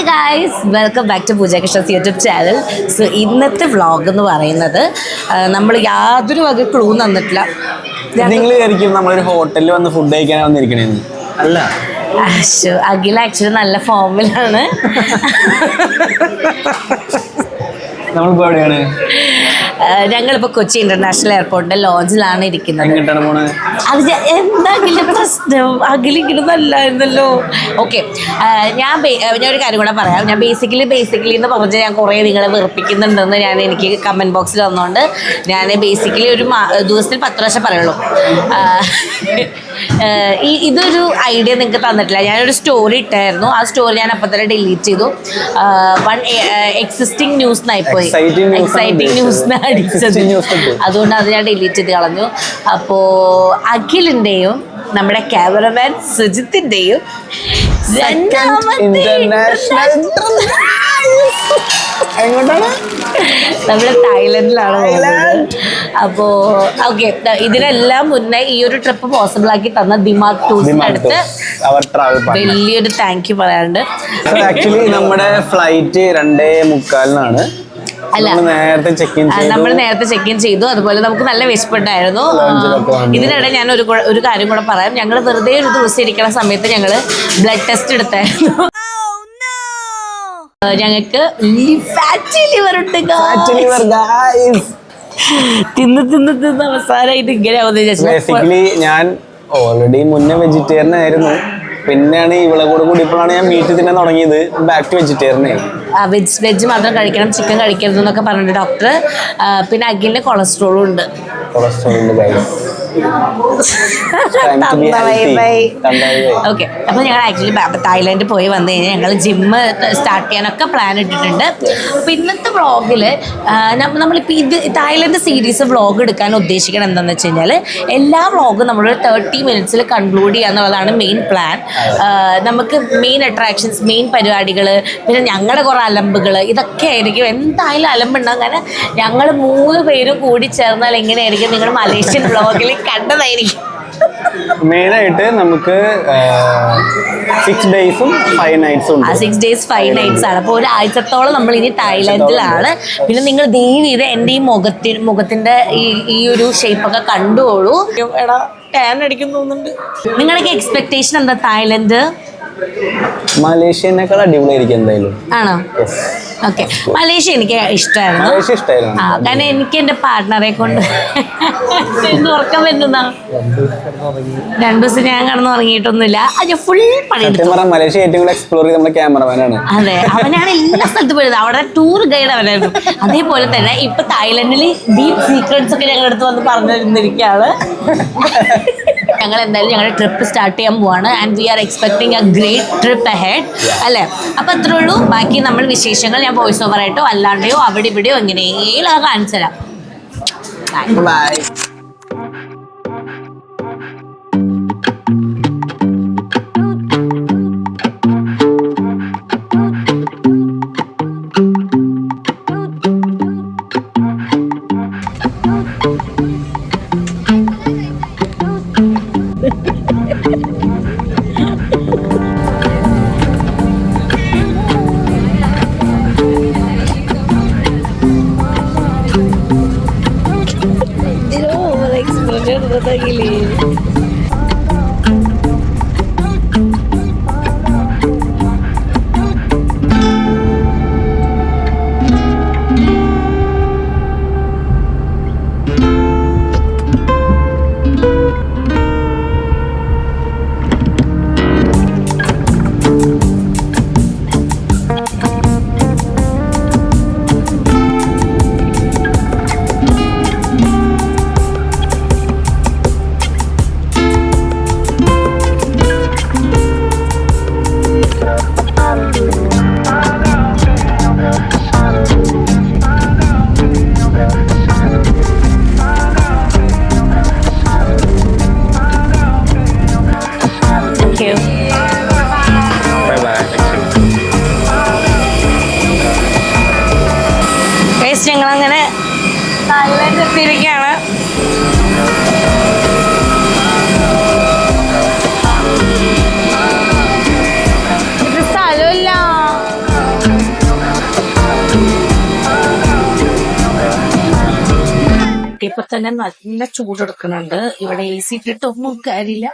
Guys, welcome back to Pooja Krishna's YouTube channel. So ഇന്നത്തെ vlog എന്ന് പറയുന്നത് നമ്മൾ യാതൊരു വക ക്ലൂ തന്നിട്ടില്ല. നിങ്ങൾ വിചാരിക്കും നമ്മളൊരു ഹോട്ടലിൽ വന്ന് ഫുഡ് കഴിക്കാൻ വന്നിരിക്കണേന്ന്. അല്ല, അഖിൽ ആക്ച്വലി നല്ല ഫോമിലാണ്. നമ്മളിപ്പോ എവിടെയാണ്? ഞങ്ങളിപ്പോൾ കൊച്ചി ഇന്റർനാഷണൽ എയർപോർട്ടിന്റെ ലോഞ്ചിലാണ് ഇരിക്കുന്നത്. എങ്ങോട്ടാണ് പോണത്? അത് എന്താ അഖിലിന്റെ പ്രശ്നം? അഖിലിങ്ങനെ നല്ലായിരുന്നല്ലോ. ഓക്കെ, ഞാനൊരു കാര്യം കൂടെ പറയാം. ഞാൻ ബേസിക്കലി എന്ന് പറഞ്ഞാൽ ഞാൻ കുറേ നിങ്ങളെ വെറുപ്പിക്കുന്നുണ്ടെന്ന് എനിക്ക് കമൻറ്റ് ബോക്സിൽ വന്നുകൊണ്ട് ഞാൻ ബേസിക്കലി ഒരു ദിവസത്തിൽ 10 പ്രാവശ്യം പറയുള്ളൂ. ഇതൊരു ഐഡിയ നിങ്ങൾക്ക് തന്നിട്ടില്ല. ഞാനൊരു സ്റ്റോറി ഇട്ടായിരുന്നു. ആ സ്റ്റോറി ഞാൻ അപ്പം തന്നെ ഡിലീറ്റ് ചെയ്തു. എക്സിസ്റ്റിംഗ് ന്യൂസിനായിപ്പോയി, എക്സൈറ്റിംഗ് ന്യൂസിന് അടിച്ചത്. അതുകൊണ്ട് അത് ഞാൻ ഡിലീറ്റ് ചെയ്ത് കളഞ്ഞു. അപ്പോൾ അഖിലിൻ്റെയും നമ്മുടെ ക്യാമറമാൻ സുജിത്തിൻ്റെയും നമ്മള് തായ്ലൻഡിലാണ് പോകുന്നത്. അപ്പോൾ ഓക്കെ, ഇതിനെല്ലാം മുന്നേ ഈ ഒരു ട്രിപ്പ് പോസിബിൾ ആക്കി തന്ന ദിമാഗ് ടൂറിന്റെ അടുത്ത് വലിയൊരു താങ്ക് യു പറയാനുണ്ട്. ആക്ച്വലി നമ്മുടെ ഫ്ലൈറ്റ് 2:45 അല്ല, നമ്മൾ നേരത്തെ ചെക്ക് ഇൻ ചെയ്തു. അതുപോലെ നമുക്ക് നല്ല വിശപ്പുണ്ടായിരുന്നു. ഇതിനിടെ ഞാൻ ഒരു കാര്യം കൂടെ പറയാം. ഞങ്ങൾ വെറുതെ ഒരു ദിവസം ഇരിക്കുന്ന സമയത്ത് ഞങ്ങൾ ബ്ലഡ് ടെസ്റ്റ് എടുത്തായിരുന്നു. ഞങ്ങൾക്ക് ഫാറ്റി ലിവർ ഉണ്ട്. തിന്ന് അവസാനമായിട്ട് ഇങ്ങനെ ബേസിക്കലി ഞാൻ ഓൾറെഡി മുന്നേ വെജിറ്റേറിയൻ ആയിരുന്നു. പിന്നെയാണ് ഇവളെ കൂടെ കൂടിയപ്പോഴാണ് ഞാൻ മീറ്റ് തിന്നാൻ തുടങ്ങിയത്. Back to vegetarian. വെജ് മാത്രം കഴിക്കണം, ചിക്കൻ കഴിക്കരുത് എന്നൊക്കെ പറഞ്ഞിട്ട് ഡോക്ടർ. പിന്നെ അഖിലിന് കൊളസ്ട്രോളും ഉണ്ട്. ഓക്കെ, അപ്പൊ ഞങ്ങൾ ആക്ച്വലി തായ്ലാൻഡിൽ പോയി വന്നു കഴിഞ്ഞാൽ ഞങ്ങൾ ജിമ്മ് സ്റ്റാർട്ട് ചെയ്യാനൊക്കെ പ്ലാൻ ഇട്ടിട്ടുണ്ട്. അപ്പൊ ഇന്നത്തെ വ്ളോഗില് നമ്മളിപ്പോൾ തായ്ലൻഡ് സീരീസ് വ്ളോഗ് എടുക്കാൻ ഉദ്ദേശിക്കണം എന്താണെന്ന് വെച്ച് കഴിഞ്ഞാൽ എല്ലാ വ്ളോഗും നമ്മളൊരു 30 മിനിറ്റ്സിൽ കൺക്ലൂഡ് ചെയ്യുക എന്നുള്ളതാണ് മെയിൻ പ്ലാൻ. നമുക്ക് മെയിൻ അട്രാക്ഷൻസ്, മെയിൻ പരിപാടികൾ, പിന്നെ ഞങ്ങളുടെ കുറേ അലമ്പുകൾ, ഇതൊക്കെ ആയിരിക്കും. എന്തായാലും അലമ്പുണ്ടാകും. കാരണം ഞങ്ങൾ 3 പേരും കൂടി ചേർന്നാൽ എങ്ങനെയായിരിക്കും നിങ്ങൾ മലേഷ്യൻ വ്ളോഗിൽ കണ്ടതായിരിക്കും. മെയിനായിട്ട് നമുക്ക് 6 ഡേയ്സും 5 നൈറ്റ്സും ഉണ്ട്. 6 ഡേയ്സ് 5 നൈറ്റ്സ് ആണ്. അപ്പോൾ ഒരാഴ്ചത്തോളം നമ്മൾ ഇനി തായ്ലൻഡിലാണ്. പിന്നെ നിങ്ങൾ ദയവ് ചെയ്ത് എൻ്റെ ഈ മുഖത്തിൻ്റെ ഈ ഒരു ഷേപ്പൊക്കെ കണ്ടുകൊള്ളൂ. എടാ, ടാൻ അടിക്കും തോന്നുന്നുണ്ട്. നിങ്ങളൊക്കെ എക്സ്പെക്ടേഷൻ എന്താ? തായ്ലൻഡ് മലേഷ്യനേക്കാൾ അടിപൊളിയായിരിക്കും എന്തായാലും. ആണോ? ഓക്കെ, മലേഷ്യ എനിക്ക് ഇഷ്ടമായിരുന്നു. കാരണം എനിക്ക് എൻ്റെ പാർട്ട്ണറെ കൊണ്ട് ഉറക്കം വരുന്ന 2 ദിവസം ഞാൻ കിടന്ന് ഉറങ്ങിയിട്ടൊന്നുമില്ല. അത് ഫുൾ പണിയെടുത്തു. മലേഷ്യ ഏറ്റവും കൂടുതൽ എക്സ്പ്ലോർ ചെയ്ത് നമ്മുടെ ക്യാമറമാനാണ്. അതെ, അവനാണ് എല്ലാ സ്ഥലത്തും പോയത്. അവിടെ ടൂർ ഗൈഡ് അവനായിരുന്നു. അതേപോലെ തന്നെ ഇപ്പൊ തായ്ലൻഡിൽ ഡീപ് സീക്രട്സ് ഒക്കെ ഞങ്ങളുടെ അടുത്ത് വന്ന് പറഞ്ഞിരുന്നിരിക്കുകയാണ്. ഞങ്ങൾ എന്തായാലും ഞങ്ങളുടെ ട്രിപ്പ് സ്റ്റാർട്ട് ചെയ്യാൻ പോവാണ്. And we are expecting A great trip ahead അല്ലേ? അപ്പം അത്രേ ഉള്ളൂ. ബാക്കി നമ്മൾ വിശേഷങ്ങൾ ഞാൻ വോയിസ് ഓവർ ആയിട്ടോ അല്ലാണ്ടെയോ അവിടെ ഇവിടെയോ എങ്ങനെയെങ്കിലും കാണിച്ചു തരാം. ബൈ. ഞങ്ങളങ്ങനെ തായ്ലൻഡ് എത്തിയിരിക്കുകയാണ്. ഇത് സ്ഥലമില്ല. ഇപ്പൊ തന്നെ നല്ല ചൂടെടുക്കുന്നുണ്ട്. ഇവിടെ AC ഇട്ടിട്ടൊന്നും കാര്യമില്ല.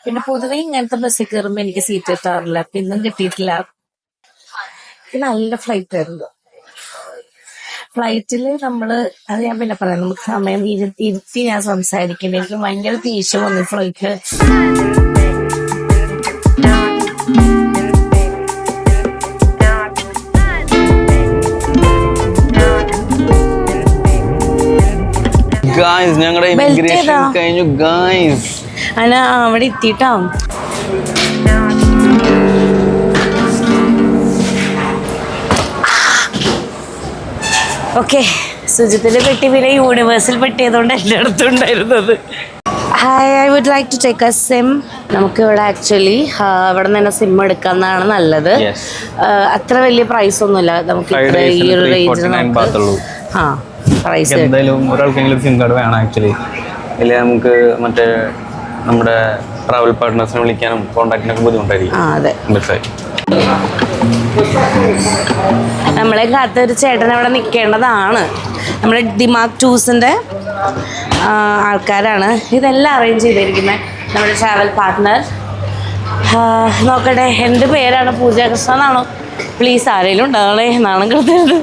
പിന്നെ പൊതുവെ ഇങ്ങനത്തെ ബസ്സിൽ കയറുമ്പോ എനിക്ക് സീറ്റ് കിട്ടാറില്ല. പിന്നും കിട്ടിയിട്ടില്ല. നല്ല ഫ്ലൈറ്റ് ആയിരുന്നു. ഫ്ലൈറ്റില് അത് ഞാൻ പിന്നെ പറയാം, നമുക്ക് സമയം ഇരുത്തി ഞാൻ സംസാരിക്കുന്നത്. എനിക്ക് ഭയങ്കര ദേഷ്യം വന്നു ഫ്ലൈറ്റില്. ഞങ്ങളുടെ ഇമിഗ്രേഷൻ കഴിഞ്ഞു ഗായ്സ്. അല്ല അവിടെ എത്തിയിട്ടോ. ഓക്കെ, സുജിത്തിന്റെ പെട്ടി പിന്നെ യൂണിവേഴ്സൽ പെട്ടിയതുകൊണ്ട് എല്ലായിടത്തും ഉണ്ടായിരുന്നത്. Hi, I would like to take a sim. നമുക്ക് ഇവിടെ ആക്ച്വലി ഇവിടെ നിന്ന് തന്നെ സിം എടുക്കാന്നാണ് നല്ലത്. അത്ര വലിയ പ്രൈസ് ഒന്നുമില്ല. നമുക്ക് ഈ ഒരു റേഞ്ചിൽ പ്രൈസ് എന്തായാലും ഒരാൾക്കെങ്കിലും സിം കാർഡ് വേണം ആക്ച്വലി. ഇല്ല നമുക്ക് മറ്റേ നമ്മുടെ ട്രാവൽ പാർട്ട്നേഴ്സിനെ വിളിക്കാനും കോൺടാക്റ്റിനൊക്കെ ബുദ്ധിമുട്ടായിരിക്കും. അതെ, ബസ്സായി നമ്മളെ കാത്തൊരു ചേട്ടൻ അവിടെ നിൽക്കേണ്ടതാണ്. നമ്മുടെ ദിമാഗ് ടൂസിൻ്റെ ആൾക്കാരാണ് ഇതെല്ലാം അറേഞ്ച് ചെയ്തിരിക്കുന്നത്. നമ്മുടെ ട്രാവൽ പാർട്ട്ണർ. നോക്കട്ടെ, എൻ്റെ പേരാണ് പൂജ കൃഷ്ണ എന്നാണോ? പ്ലീസ് ആരെങ്കിലും ഉണ്ടാവണേ, നാണം കെടുത്തരുത്.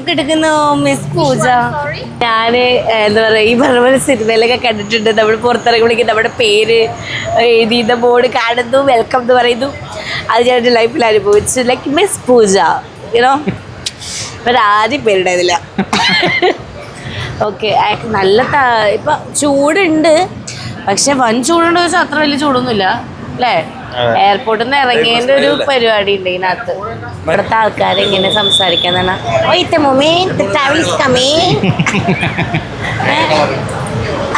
കിടക്കുന്നു മിസ് പൂജ. ഞാന് എന്താ പറയാ, ഈ പറഞ്ഞ പോലെ സിനിമയിലൊക്കെ കണ്ടിട്ടുണ്ട്. നമ്മൾ പുറത്തിറങ്ങി വിളിക്കും, നമ്മുടെ പേര് എഴുതിയ ബോർഡ് കാണുന്നു, വെൽക്കം എന്ന് പറയുന്നു. അത് ഞാൻ എൻ്റെ ലൈഫിൽ അനുഭവിച്ചു. ലൈക്ക് മിസ് പൂജ, യുനോ. ഇവർ ആദ്യം പേരുണ്ടായിരുന്നില്ല. ഓക്കെ, നല്ല ഇപ്പൊ ചൂടുണ്ട്. പക്ഷെ വൻ ചൂടുണ്ട് വെച്ചാൽ അത്ര വലിയ ചൂടൊന്നുമില്ല അല്ലേ? എയർപോർട്ടിൽ നിന്ന് ഇറങ്ങിയതിന്റെ ഒരു പരിപാടി ഉണ്ട് ഇതിനകത്ത്. ഇവിടുത്തെ ആൾക്കാരെ ഇങ്ങനെ സംസാരിക്കാൻ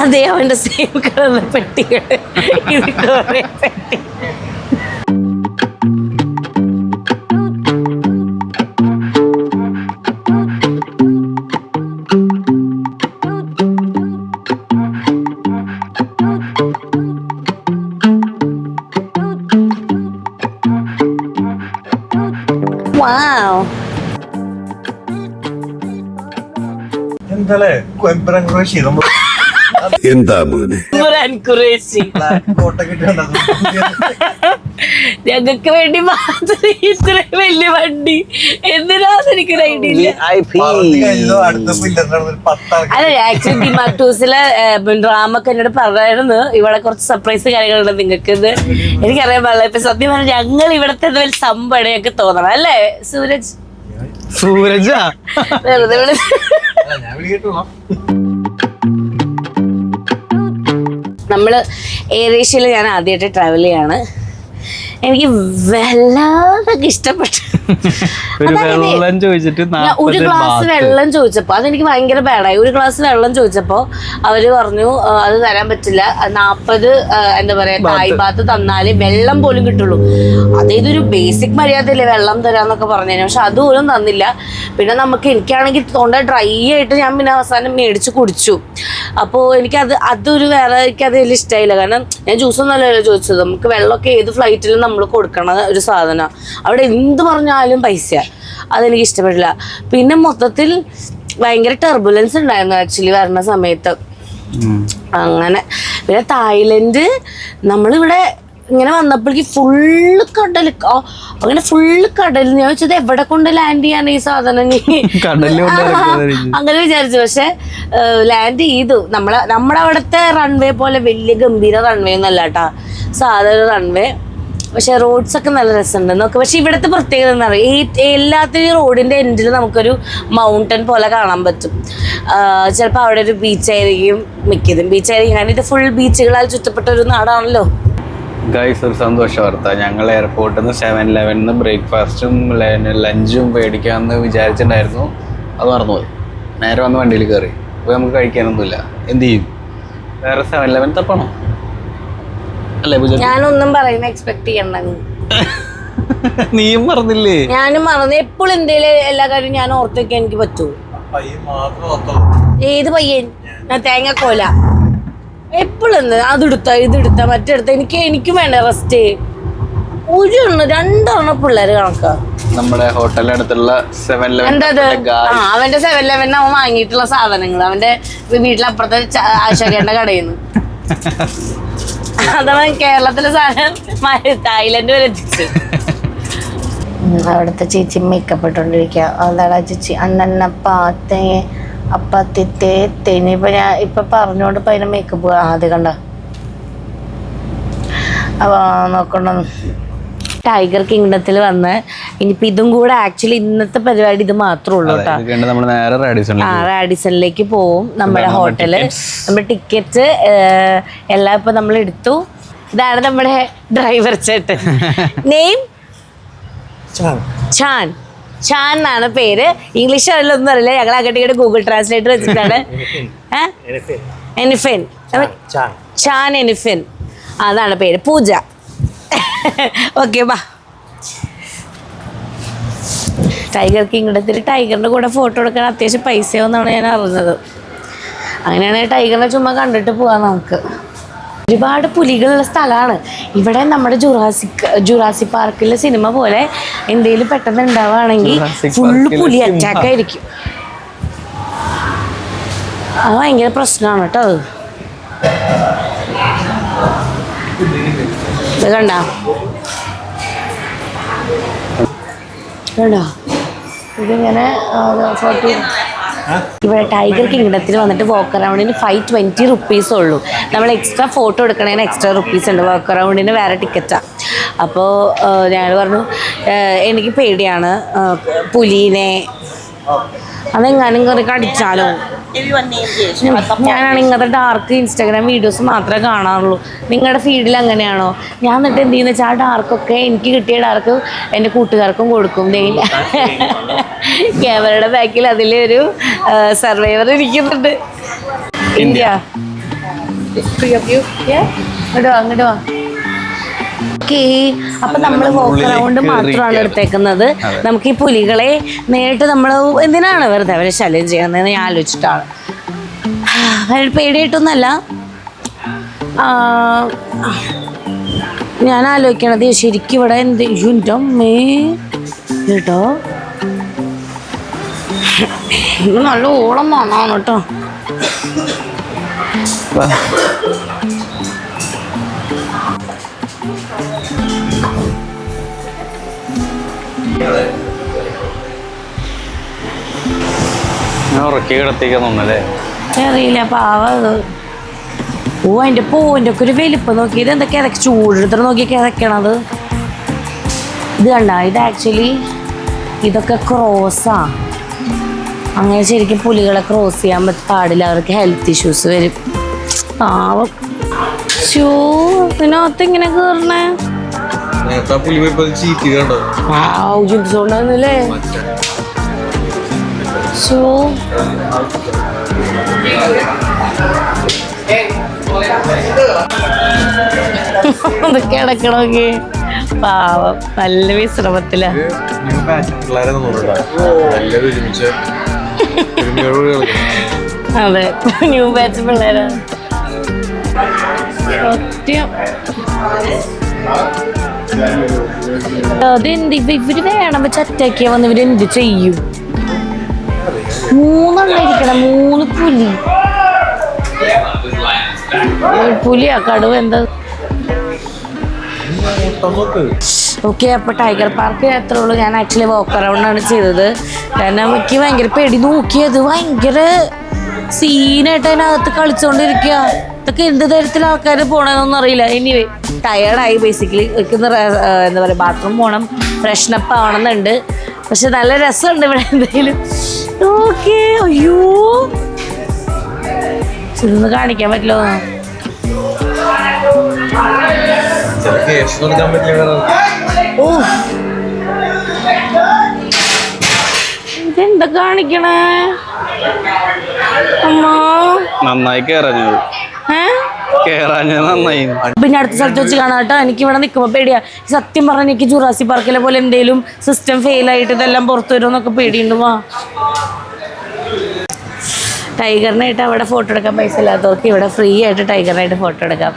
അതെ, അവന്റെ സെയിം കളറിലെ പെട്ടികൾ. ഇത് കുറെ പെട്ടി. ഞങ്ങൾക്ക് വേണ്ടി മാത്രം ഇത്ര വലിയ വണ്ടി എന്തിനാന്ന് എനിക്കൊരു ഐഡിയ ഇല്ല. അല്ല, ആക്ച്വലി ദിമാഗ് ടൂസിലെ ഡ്രാമൊക്കെ എന്നോട് പറഞ്ഞായിരുന്നു ഇവിടെ കുറച്ച് സർപ്രൈസ് കാര്യങ്ങളുണ്ട് നിങ്ങൾക്ക്. ഇത് എനിക്കറിയാൻ പാടില്ല. ഇപ്പൊ സത്യം പറഞ്ഞാൽ ഞങ്ങൾ ഇവിടത്തെ വലിയ സംഭവമാണ് ഞങ്ങൾക്ക് തോന്നണം അല്ലേ സൂരജ്? വെറുതെ നമ്മള് എയർ ഏഷ്യയിൽ ഞാൻ ആദ്യമായിട്ട് ട്രാവൽ ചെയ്യാണ്. എനിക്ക് വല്ലാതെ ഇഷ്ടപ്പെട്ടു. ഒരു ഗ്ലാസ് വെള്ളം ചോദിച്ചപ്പോ അതെനിക്ക് ഭയങ്കര ബാഡായി. ഒരു ഗ്ലാസ് വെള്ളം ചോദിച്ചപ്പോ അവര് പറഞ്ഞു അത് തരാൻ പറ്റില്ല, 40 എന്താ പറയാ തായ് ബാത്ത് തന്നാലേ വെള്ളം പോലും കിട്ടുള്ളൂ. അതൊരു ബേസിക് മര്യാദയല്ലേ വെള്ളം തരാന്നൊക്കെ പറഞ്ഞതിന്. പക്ഷെ അതുപോലും തന്നില്ല. പിന്നെ എനിക്കാണെങ്കിൽ തൊണ്ട ഡ്രൈ ആയിട്ട് ഞാൻ പിന്നെ അവസാനം മേടിച്ച് കുടിച്ചു. അപ്പോൾ അതൊരു വേറെ എനിക്കത് വലിയ ഇഷ്ടമായില്ല. കാരണം ഞാൻ ജ്യൂസൊന്നും അല്ലല്ലോ ചോദിച്ചത്. നമുക്ക് വെള്ളമൊക്കെ ഏത് ഫ്ലൈറ്റിലും നമ്മൾ കൊടുക്കണ ഒരു സാധനം. അവിടെ എന്ത് പറഞ്ഞാലും പൈസ. അതെനിക്ക് ഇഷ്ടപ്പെട്ടില്ല. പിന്നെ മൊത്തത്തിൽ ഭയങ്കര ടെർബുലൻസ് ഉണ്ടായിരുന്നു ആക്ച്വലി വരുന്ന സമയത്ത്. അങ്ങനെ പിന്നെ തായ്ലൻഡ് നമ്മളിവിടെ ഇങ്ങനെ വന്നപ്പോഴേക്ക് ഫുള്ള് കടൽ. അങ്ങനെ ഫുള്ള് കടൽ. ഞാൻ വെച്ചത് എവിടെ കൊണ്ട് ലാൻഡ് ചെയ്യാൻ ഈ സാധനം അങ്ങനെ വിചാരിച്ചു. പക്ഷെ ലാൻഡ് ചെയ്തു. നമ്മുടെ അവിടുത്തെ റൺവേ പോലെ വലിയ ഗംഭീര റൺവേ ഒന്നും അല്ല കേട്ടാ, സാധാരണ റൺവേ. പക്ഷെ റോഡ്സ് ഒക്കെ നല്ല രസമുണ്ട് നോക്ക്. പക്ഷെ ഇവിടുത്തെ പ്രത്യേകത എന്ന് പറയുക എല്ലാത്തിനും റോഡിന്റെ എൻഡിൽ നമുക്കൊരു മൗണ്ടൻ പോലെ കാണാൻ പറ്റും. ചിലപ്പോൾ അവിടെ ഒരു ബീച്ചായിരിക്കും, മിക്കതും ബീച്ചായിരിക്കും. കാരണം ഇത് ഫുൾ ബീച്ചുകളാൽ ചുറ്റപ്പെട്ട ഒരു നാടാണല്ലോ. ഗൈസ്, ഒരു സന്തോഷ വാർത്ത. ഞങ്ങൾ എയർപോർട്ടിൽ നിന്ന് 7-11 ബ്രേക്ക്ഫാസ്റ്റും ലഞ്ചും മേടിക്കാമെന്ന് വിചാരിച്ചിട്ടുണ്ടായിരുന്നു. അത് മറന്നുപോയി. നേരെ വന്ന് വണ്ടിയിൽ കയറി. അപ്പോൾ നമുക്ക് കഴിക്കാനൊന്നുമില്ല. എന്ത് ചെയ്യും? വേറെ 7-11 തപ്പണോ? അല്ലേ പൂജ? ഞാനൊന്നും പറയുന്ന എക്സ്പെക്ട് ചെയ്യണ്ട. നീയും മറന്നില്ലേ? ഞാനും മറന്നു. എപ്പോഴും എന്തെങ്കിലും എല്ലാ കാര്യവും ഞാൻ ഓർത്ത് വെക്കാൻ എനിക്ക് പറ്റൂ. ഏത് പയ്യൻ? തേങ്ങക്കോല എപ്പോഴും അതെടുത്ത ഇതെടുത്ത മറ്റെടുത്ത. എനിക്കും വേണ്ട റെസ്റ്റ്. രണ്ടെണ്ണം പിള്ളേര് കണക്കാ. നമ്മുടെ ഹോട്ടലിന്റെ അടുത്തുള്ള 7-Eleven. അവന്റെ 7-Eleven അവൻ വാങ്ങിയിട്ടുള്ള സാധനങ്ങൾ അവന്റെ വീട്ടിലപ്പുറത്തെ ആശാരിയുടെ കടയിൽ നിന്ന്. അതവൻ കേരളത്തിലെ സാധനം തായ്ലൻഡ് വരെ എത്തിച്ചു. അവിടുത്തെ ചേച്ചി മേക്കപ്പ് ഇട്ടോണ്ടിരിക്കുക. അതാടാ ചേച്ചി അന്നപ്പാത്തേ അപ്പത്തിത്തേനി. ഇപ്പൊ ഞാൻ ഇപ്പൊ പറഞ്ഞോണ്ട് ഇപ്പൊ അതിന്റെ മേക്കപ്പ് ആദ്യം കണ്ട അപ്പൊ നോക്കണ്ട. ടൈഗർ കിങ്ഡത്തിൽ വന്ന് ഇനിയിപ്പോ ഇതും കൂടെ ആക്ച്വലി ഇന്നത്തെ പരിപാടി ഇത് മാത്രമേ ഉള്ളൂ കേട്ടോ. റാഡിസണിലേക്ക് പോവും. നമ്മുടെ ഹോട്ടല്, നമ്മുടെ ടിക്കറ്റ് എല്ലാം ഇപ്പൊ നമ്മൾ എടുത്തു. ഇതാണ് നമ്മുടെ ഡ്രൈവർ ചേട്ടൻ. നെയിം ഛാൻ. ഛാൻ എന്നാണ് പേര്. ഇംഗ്ലീഷ് അറിയില്ലൊന്നും അറിയില്ല. ഞങ്ങൾ അങ്ങോട്ട് ഗൂഗിൾ ട്രാൻസ്ലേറ്റർ വെച്ചിട്ടാണ്. എനിഫിൻ, ഛാൻ എനിഫിൻ അതാണ് പേര്. പൂജ. ഓക്കെ ബാ. ടൈഗർ കിങ്ഡത്തിൽ ടൈഗറിന്റെ കൂടെ ഫോട്ടോ എടുക്കാൻ അത്യാവശ്യം പൈസയാവുന്നാണ് ഞാൻ അറിഞ്ഞത്. അങ്ങനെയാണെങ്കിൽ ടൈഗറിനെ ചുമ്മാ കണ്ടിട്ട് പോവാം നമുക്ക്. ഒരുപാട് പുലികളുള്ള സ്ഥലമാണ് ഇവിടെ. നമ്മുടെ ജുറാസി പാർക്കിലെ സിനിമ പോലെ എന്തെങ്കിലും പെട്ടെന്ന് ഉണ്ടാവുകയാണെങ്കിൽ ഫുള്ള് പുലി അറ്റാക്ക് ആയിരിക്കും. അത് ഭയങ്കര പ്രശ്നമാണ് കേട്ടോ. ഇത് കണ്ടോ ഇതിങ്ങനെ ഫോട്ടോ. ഇവിടെ ടൈഗർ കിങ്ഡത്തിൽ വന്നിട്ട് വോക്ക് അറൗണ്ടിന് 520 റുപ്പീസേ ഉള്ളൂ. നമ്മൾ എക്സ്ട്രാ ഫോട്ടോ എടുക്കണതിന് എക്സ്ട്രാ റുപ്പീസ് ഉണ്ട്. വോക്ക് അറൗണ്ടിന് വേറെ ടിക്കറ്റാണ്. അപ്പോൾ ഞാൻ പറഞ്ഞു എനിക്ക് പേടിയാണ് പുലീനെ, അതെങ്ങാനും കയറി കടിച്ചാലോ. ഞാനാണ് ഇങ്ങനത്തെ ഡാർക്ക് ഇൻസ്റ്റാഗ്രാം വീഡിയോസ് മാത്രമേ കാണാറുള്ളൂ. നിങ്ങളുടെ ഫീഡിൽ അങ്ങനെയാണോ? ഞാൻ എന്നിട്ട് എന്ത് ചെയ്യുന്ന വെച്ചാൽ ആ ഡാർക്കൊക്കെ എനിക്ക് കിട്ടിയ ഡാർക്ക് എൻ്റെ കൂട്ടുകാർക്കും കൊടുക്കും. ക്യാമറയുടെ ബാക്കിൽ അതിലൊരു സർവൈവർ ഇരിക്കുന്നുണ്ട്. ഇന്ത്യ അങ്ങോട്ട് വാ. ഓക്കെ, അപ്പൊ നമ്മൾ വോക്ക് അറൗണ്ട് മാത്രമാണ് എടുത്തേക്കുന്നത്. നമുക്ക് ഈ പുലികളെ നേരിട്ട് നമ്മൾ എന്തിനാണ് വെറുതെ അവരെ ശല്യം ചെയ്യുന്നതെന്ന് ഞാൻ ആലോചിച്ചിട്ടാണ്. പേടിയായിട്ടൊന്നല്ല, ഞാൻ ആലോചിക്കണത് ശരിക്കും ഇവിടെ എന്ത് എൻ്റെ അമ്മേ കേട്ടോ. നല്ല ഓളം വേണം കേട്ടോ. ഉറക്കി കിടത്തിക്കുന്നല്ലേ അറിയില്ല പാവ. ഓ അതിൻ്റെ പൂവിൻ്റെ ഒക്കെ ഒരു വലിപ്പം നോക്കി. ഇത് എന്തൊക്കെ ഇതൊക്കെ ചൂടെടുത്തിട്ട് നോക്കിയൊക്കെ ഇതൊക്കെയാണത്. ഇത് കണ്ട, ഇത് ആക്ച്വലി ഇതൊക്കെ ക്രോസാ. അങ്ങനെ ശരിക്കും പുലികളെ ക്രോസ് ചെയ്യാൻ പാടില്ല, അവർക്ക് ഹെൽത്ത് ഇഷ്യൂസ് വരും. പാവം. ഷൂ ഇതിനകത്ത് ഇങ്ങനെ കയറണേ ല്ലേ. ഷൂ അതൊക്കെ ഇടക്കണോക്കെ. പാവം, നല്ല വിശ്രമത്തിലാ. അതെ, ന്യൂ ബാച്ച് പിള്ളേരാണ് സത്യം. അതെന്ത് ഇവര് വേണം വെച്ച് അറ്റാക്കിയാ വന്ന് ഇവരെന്ത് ചെയ്യും? 3 ഇരിക്കണം, 3 പുലി. പുലിയാ കടുവ എന്താ? ഓക്കെ, അപ്പോൾ ടൈഗർ പാർക്ക് അത്ര ഉള്ളൂ. ഞാൻ ആക്ച്വലി വോക്ക് അറൗണ്ടാണ് ചെയ്തത്. കാരണം എനിക്ക് ഭയങ്കര പേടി. നോക്കിയത് ഭയങ്കര സീനായിട്ട് അതിനകത്ത് കളിച്ചുകൊണ്ടിരിക്കുക. ഇതൊക്കെ എന്ത് തരത്തിൽ ആൾക്കാർ പോകണമെന്നൊന്നും അറിയില്ല. എനിവേ ടയേർഡായി ബേസിക്കലി. എന്താ പറയുക, ബാത്റൂം പോകണം, ഫ്രഷ്നപ്പ് ആവണമെന്നുണ്ട്. പക്ഷെ നല്ല രസമുണ്ട് ഇവിടെ. എന്തെങ്കിലും ഓക്കെ. അയ്യോ, ഇതൊന്ന് കാണിക്കാൻ പറ്റില്ലോ? ഓ, ഇതെന്താ കാണിക്കണേ അമ്മ? നന്നായി കേറാഞ്ഞത് നന്നായി. പിന്നെ അടുത്ത സ്ഥലത്ത് വെച്ച് കാണാം കേട്ടോ. എനിക്ക് ഇവിടെ നിൽക്കുമ്പോൾ പേടിയാ. സത്യം പറഞ്ഞാൽ എനിക്ക് ജുറാസി പാർക്കിലെ പോലെ എന്തെങ്കിലും സിസ്റ്റം ഫെയിൽ ആയിട്ട് ഇതെല്ലാം പുറത്തു വരുമെന്നൊക്കെ പേടിയുണ്ട്. വാ, ടൈഗറിനായിട്ട് അവിടെ ഫോട്ടോ എടുക്കാൻ പൈസ ഇല്ലാത്തവർക്ക് ഇവിടെ ഫ്രീ ആയിട്ട് ടൈഗറിനായിട്ട് ഫോട്ടോ എടുക്കാം.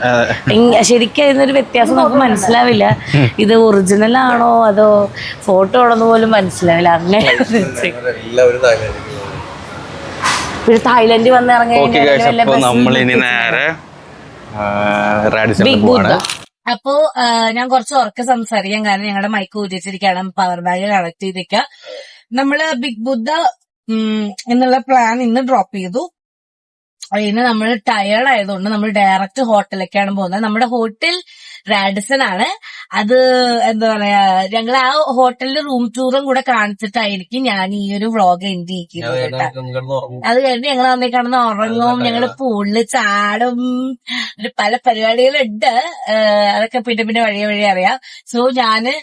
ശരിക്കും അതിനൊരു വ്യത്യാസം നമുക്ക് മനസ്സിലാവില്ല. ഇത് ഒറിജിനൽ ആണോ അതോ ഫോട്ടോ ആണോന്ന് പോലും മനസ്സിലാവില്ല. അങ്ങനെ പിന്നെ തായ്ലൻഡിൽ വന്ന് നമ്മളിനി നേരെ ബിഗ് ബുദ്ധ. അപ്പോ ഞാൻ കുറച്ച് ഉറക്കെ സംസാരിക്കാം, കാരണം ഞങ്ങളുടെ മൈക്ക് ഊറ്റിച്ചിരിക്കുകയാണ്, പവർ ബാഗ് കണക്ട് ചെയ്തിരിക്കുക. നമ്മള് ബിഗ് ബുദ്ധ എന്നുള്ള പ്ലാൻ ഇന്ന് ഡ്രോപ്പ് ചെയ്തു. അതിന് നമ്മൾ ടയേർഡ് ആയതുകൊണ്ട് നമ്മൾ ഡയറക്റ്റ് ഹോട്ടലിലേക്കാണ് പോകുന്നത്. നമ്മുടെ ഹോട്ടൽ റാഡിസൺ ആണ്. അത് എന്താ പറയാ, ഞങ്ങൾ ആ ഹോട്ടലിന്റെ റൂം ടൂറും കൂടെ കാണിച്ചിട്ടായിരിക്കും ഞാൻ ഈ ഒരു വ്ളോഗ് എൻഡ് ചെയ്യിക്കുന്നത്. അത് കഴിഞ്ഞ് ഞങ്ങൾ അന്നേ കിടന്ന് ഉറങ്ങും, ഞങ്ങള് പൂളില് ചാടും, പല പരിപാടികളുണ്ട്. അതൊക്കെ പിന്നെ വഴി അറിയാം. സോ ഞാന്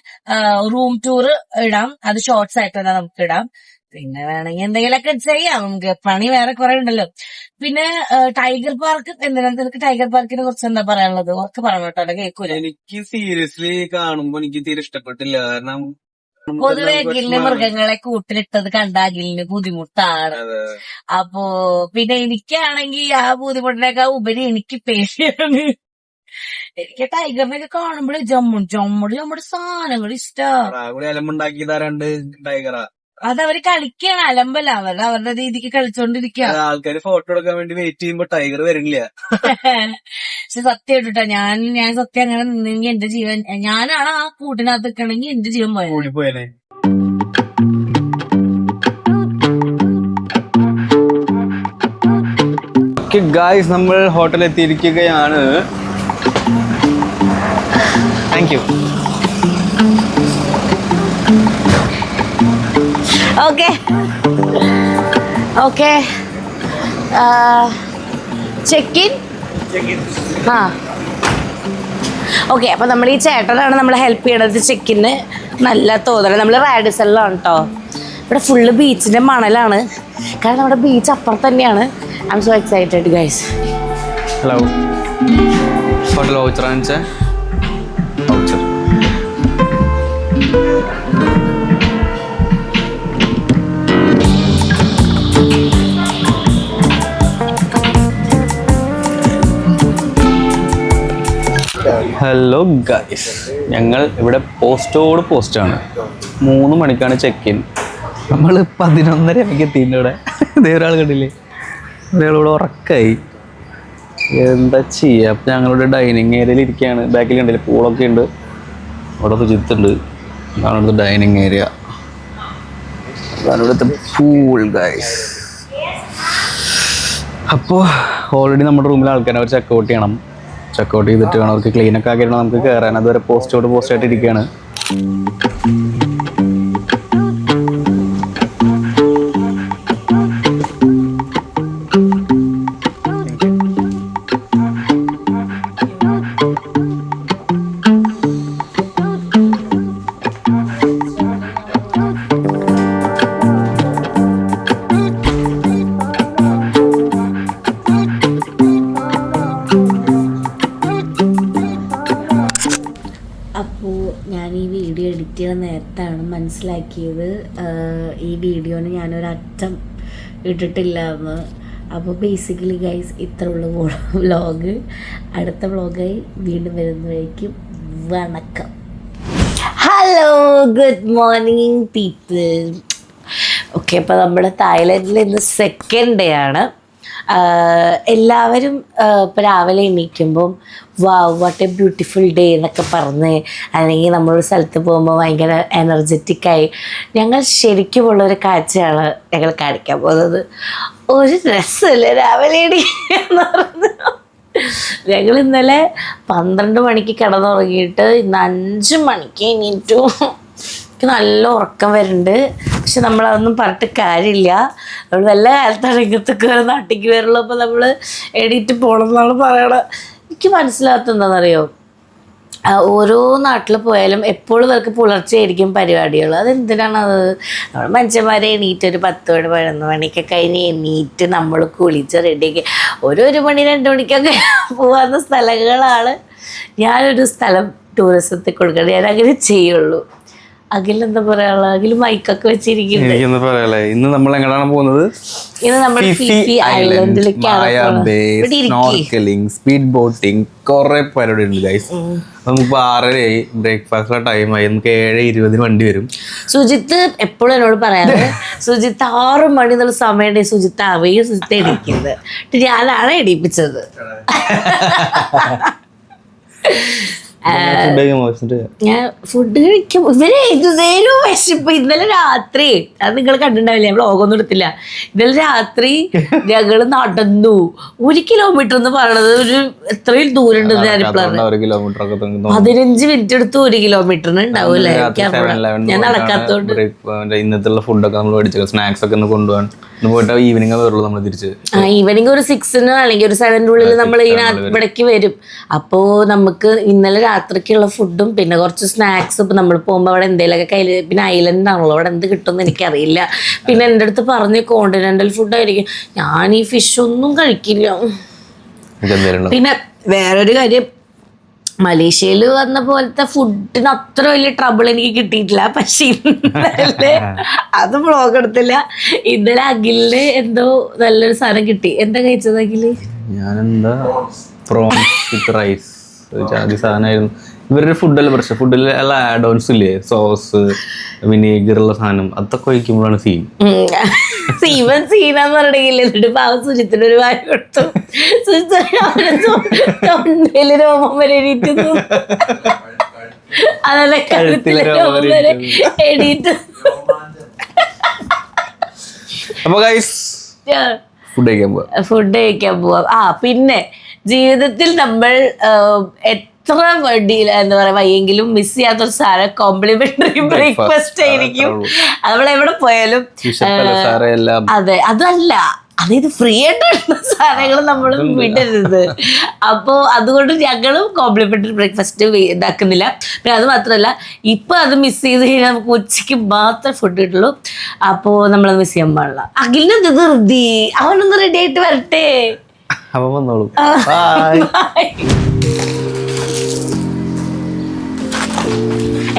റൂം ടൂർ ഇടാം, അത് ഷോർട്സ് ആയിട്ട് തന്നെ നമുക്ക് ഇടാം. പിന്നെ വേണമെങ്കിൽ എന്തെങ്കിലുമൊക്കെ ചെയ്യാം, നമുക്ക് പണി വേറെ കുറെ ഉണ്ടല്ലോ. പിന്നെ ടൈഗർ പാർക്ക്, എന്തിനാ നിനക്ക് ടൈഗർ പാർക്കിനെ കുറിച്ച് എന്താ പറയാനുള്ളത്? ഒക്കെ പറഞ്ഞു കേട്ടോ, കേൾക്കൂല. എനിക്ക് സീരിയസ്ലി കാണുമ്പോ എനിക്ക് തീരെ ഇഷ്ടപ്പെട്ടില്ല. കാരണം പൊതുവെ അഖിലിന് മൃഗങ്ങളെ കൂട്ടിലിട്ടത് കണ്ട അഖിലിന് ബുദ്ധിമുട്ടാണ്. അപ്പോ പിന്നെ എനിക്കാണെങ്കിൽ ആ ബുദ്ധിമുട്ടിനേക്കാൾ ഉപരി എനിക്ക് പേടിയാണ്. എനിക്ക് ടൈഗറിനൊക്കെ കാണുമ്പോഴേ നമ്മുടെ സാധനങ്ങൾ ഇഷ്ടമാണ്. അലമ്പുണ്ടാക്കി തരാണ്ട് ടൈഗറാ. അതവര് കളിക്കാണ്, അലമ്പല്ല, അവരുടെ രീതിക്ക് കളിച്ചോണ്ടിരിക്കുക. ആൾക്കാര് ഫോട്ടോ എടുക്കാൻ വേണ്ടി വെയിറ്റ് ചെയ്യുമ്പോ ടൈഗർ വരില്ല. പക്ഷെ സത്യം കേട്ടോ, ഞാൻ സത്യം അങ്ങനെ നിന്നെങ്കിൽ എന്റെ ജീവൻ, ഞാനാണ് ആ കൂട്ടിനകത്ത് നിൽക്കണമെങ്കിൽ എന്റെ ജീവൻ പോയനെ. ഗായ്സ്, നമ്മൾ ഹോട്ടലിൽ എത്തിയിരിക്കുകയാണ്. Thank you. Okay check in. Okay, അപ്പൊ നമ്മൾ ഈ ചേട്ടനാണ് നമ്മളെ ഹെൽപ്പ് ചെയ്യണത് ചെക്കിന്. നല്ല തോന്നണം. നമ്മൾ റാഡിസണിലാണ് കേട്ടോ. ഇവിടെ ഫുള്ള് ബീച്ചിന്റെ മണലാണ്, കാരണം നമ്മുടെ ബീച്ച് അപ്പുറത്ത് തന്നെയാണ്. I M so excited guys. Hello, hotel voucher കാണിച്ചേ. വൗച്ചർ ഹലോ ഗൈസ്, ഞങ്ങൾ ഇവിടെ പോസ്റ്റാണ്. 3 മണിക്കാണ് ചെക്ക് ഇൻ. നമ്മൾ 11:30 എത്തിയിട്ട് ഇവിടെ. ഇതേ ഒരാൾ കണ്ടില്ലേ, ഒരാളിവിടെ ഉറക്കായി. എന്താ ചെയ്യുക? അപ്പം ഞങ്ങളുടെ ഡൈനിങ് ഏരിയയിൽ ഇരിക്കുകയാണ്. ബാക്കിൽ കണ്ടില്ലേ, പൂളൊക്കെ ഉണ്ട്, അവിടെ സുജിത്തുണ്ട്. അതാണ് ഇവിടുത്തെ ഡൈനിങ് ഏരിയ, അതാണ് ഇവിടുത്തെ പൂൾ ഗൈസ്. അപ്പോൾ ഓൾറെഡി നമ്മുടെ റൂമിൽ ആൾക്കാരെ അവർ ചെക്കൗട്ട് ചെയ്യണം. ചെക്കൗട്ട് ചെയ്തിട്ട് വേണം അവർക്ക് ക്ലീനൊക്കെ ആക്കിയിട്ട് നമുക്ക് കയറാൻ. അതുവരെ പോസ്റ്റായിട്ട് ഇരിക്കുകയാണ്. ഞാൻ ഈ വീഡിയോ എഡിറ്റ് ചെയ്യുന്ന നേരത്താണ് മനസ്സിലാക്കിയത് ഈ വീഡിയോന് ഞാനൊരറ്റം ഇട്ടിട്ടില്ല എന്ന്. അപ്പോൾ ബേസിക്കലി ഗൈസ്, ഇത്ര ഉള്ള വ്ളോഗ്. അടുത്ത വ്ളോഗായി വീണ്ടും വരുന്നതായിരിക്കും. വണക്കം. Hello, good morning people. Okay, അപ്പോൾ നമ്മുടെ തായ്ലൻഡിൽ ഇന്ന് സെക്കൻഡ് ഡേ ആണ്. എല്ലാവരും ഇപ്പോൾ രാവിലെ എണീക്കുമ്പം വാട്ട് എ ബ്യൂട്ടിഫുൾ ഡേ എന്നൊക്കെ പറഞ്ഞ്, അല്ലെങ്കിൽ നമ്മളൊരു സ്ഥലത്ത് പോകുമ്പോൾ ഭയങ്കര എനർജറ്റിക്കായി. ഞങ്ങൾ ശരിക്കുമുള്ളൊരു കാഴ്ചയാണ് ഞങ്ങൾ കാണിക്കാൻ പോകുന്നത്. ഒരു രസമില്ല രാവിലെ എണീക്കാന്ന് പറഞ്ഞു. ഞങ്ങൾ ഇന്നലെ 12 മണിക്ക് കിടന്നുറങ്ങിയിട്ട് ഇന്ന് 5 മണിക്ക് എണീറ്റു. എനിക്ക് നല്ല ഉറക്കം വരുന്നുണ്ട്. പക്ഷെ നമ്മളതൊന്നും പറഞ്ഞിട്ട് കാര്യമില്ല. നമ്മൾ വല്ല കാലത്താണ് ഇങ്ങനത്തൊക്കെ ഒരു നാട്ടിലേക്ക് വരുള്ളൂ. അപ്പോൾ നമ്മൾ എണീറ്റ് പോകണം എന്നാണ് പറയണത്. എനിക്ക് മനസ്സിലാകാത്ത എന്താണെന്നറിയോ, ഓരോ നാട്ടിൽ പോയാലും എപ്പോഴും ഇവർക്ക് പുലർച്ചെയായിരിക്കും പരിപാടികൾ. അതെന്തിനാണത്? നമ്മൾ മനുഷ്യന്മാരെ എണീറ്റ് ഒരു 10 മണി 11 മണിയൊക്കെ കഴിഞ്ഞ് എണീറ്റ് നമ്മൾ കുളിച്ച് റെഡിയൊക്കെ 1 മണി 2 മണിക്കൊക്കെ പോകാവുന്ന സ്ഥലങ്ങളാണ്. ഞാനൊരു സ്ഥലം ടൂറിസത്തിൽ കൊടുക്കണം, ഞാനങ്ങനെ ചെയ്യുള്ളൂ. അഖിൽ എന്താ പറയാനുള്ള അഖിൽ മൈക്കൊക്കെ വെച്ചിരിക്കുന്നത്. എനിക്കൊന്ന് പറയാല്ലേ, ഇന്ന് നമ്മൾ എങ്ങനെയാണ് പോകുന്നത്? ഇത് നമ്മൾ ഫിഫി ഐലൻഡിലേക്കാണ്. സ്പീഡ് ബോട്ടിങ്, കുറെ പരിപാടി ഉണ്ട് ഗൈസ്. നമുക്ക് 6:30 ബ്രേക്ക്ഫാസ്റ്റിലെ ടൈമായി. നമുക്ക് 7:20 വണ്ടി വരും. സുജിത്ത് എപ്പോഴും എന്നോട് പറയാറ്, സുജിത്ത് 6 മണി എന്നുള്ള സമയം സുജിത്ത് അവയും സുജിത്ത് എണീക്കുന്നത്. ഞാനാണ് എണീപ്പിച്ചത്. ഞാൻ ഫുഡ് കഴിക്കും. ഇവര് ഏതുനേരോ വിശപ്പ്. ഇന്നലെ രാത്രി അത് നിങ്ങൾ കണ്ടിട്ടുണ്ടാവില്ല, വ്ളോഗൊന്നും എടുത്തില്ല. ഇന്നലെ രാത്രി ഞങ്ങള് നടന്നു 1 കിലോമീറ്റർ എന്ന് പറയണത് ഒരു എത്രയും ദൂരം ഉണ്ട്. 15 മിനിറ്റ് എടുത്ത് 1 കിലോമീറ്ററിന് ഉണ്ടാവൂല്ലേ. ഞാൻ നടക്കാത്തോണ്ട് ഇന്നത്തെ ഫുഡൊക്കെ നമ്മൾ മേടിച്ചു, സ്നാക്സ് ഒക്കെ ഒന്ന് കൊണ്ടുപോകാൻ പോയിട്ട് ഈവനിങ് വരുള്ളൂ നമ്മൾ തിരിച്ച്. ഈവനിങ് ഒരു 6 അല്ലെങ്കിൽ ഒരു 7 ഉള്ളിൽ നമ്മൾ ഇവിടേക്ക് വരും. അപ്പോ നമുക്ക് ഇന്നലെ രാത്രിക്കുള്ള ഫുഡും പിന്നെ കുറച്ച് സ്നാക്സും ഇപ്പം നമ്മൾ പോകുമ്പോൾ അവിടെ എന്തെങ്കിലുമൊക്കെ കയ്യിൽ, പിന്നെ ഐലൻഡ് ആണല്ലോ, അവിടെ എന്ത് കിട്ടുമെന്ന് എനിക്കറിയില്ല. പിന്നെ എൻ്റെ അടുത്ത് പറഞ്ഞ് കോണ്ടിനെൻ്റൽ ഫുഡായിരിക്കും. ഞാൻ ഈ ഫിഷ് ഒന്നും കഴിക്കില്ല. പിന്നെ വേറൊരു കാര്യം, മലേഷ്യയിൽ വന്ന പോലത്തെ ഫുഡിന് അത്ര വലിയ ട്രബിൾ എനിക്ക് കിട്ടിയിട്ടില്ല. പക്ഷെ ഇന്നലെ അത് വ്ളോഗ് എടുത്തില്ല. ഇന്നലെ അഖിലിന് എന്തോ നല്ലൊരു സാധനം കിട്ടി. എന്താ കഴിച്ചത് അഖില്? ഞാനെന്താ പ്രോൺസ് വിത്ത് റൈസ് സാധനമായിരുന്നു. ഇവരുടെ ഫുഡല്ല പ്രശ്നം, ഫുഡിൽ എല്ലാ ആഡ് ഓൺസ് ഇല്ലേ, സോസ്, വിനീഗറുള്ള സാധനം, അതൊക്കെ ഒഴിക്കുമ്പോഴാണ് സീൻ. ഇവൻ സീനാന്ന് പറഞ്ഞില്ല. എന്നിട്ട് പാവം സുജിത്തിന് ഒരു വായ കൊടുത്തു. തൊണ്ടയില് രോമം വരെ എണീറ്റുന്നു. അതല്ല കഴുത്തിലെ രോമം വരെ എണീറ്റു. അപ്പൊ ഗൈസ് ഫുഡ് കഴിക്കാൻ പോവാം. പിന്നെ ജീവിതത്തിൽ നമ്മൾ എത്ര വണ്ടിയിൽ എന്താ പറയാ വയ്യെങ്കിലും മിസ് ചെയ്യാത്തൊരു സാധനം കോംപ്ലിമെന്ററി ബ്രേക്ക്ഫാസ്റ്റ് ആയിരിക്കും. നമ്മൾ എവിടെ പോയാലും. അതെ, അതല്ല, അതായത് ഫ്രീ ആയിട്ടുള്ള സാധനങ്ങൾ നമ്മൾ വിടരുത്. അപ്പോൾ അതുകൊണ്ട് ഞങ്ങളും കോംപ്ലിമെന്ററി ബ്രേക്ക്ഫാസ്റ്റ് ഇതാക്കുന്നില്ല. പിന്നെ അത് മാത്രമല്ല, ഇപ്പൊ അത് മിസ് ചെയ്ത് കഴിഞ്ഞാൽ നമുക്ക് ഉച്ചയ്ക്ക് മാത്രമേ ഫുഡ് കിട്ടുള്ളൂ. അപ്പോൾ നമ്മളത് മിസ് ചെയ്യാൻ പാടില്ല. അഖിലിന് ധൃതി, അവനൊന്ന് റെഡി ആയിട്ട് വരട്ടെ.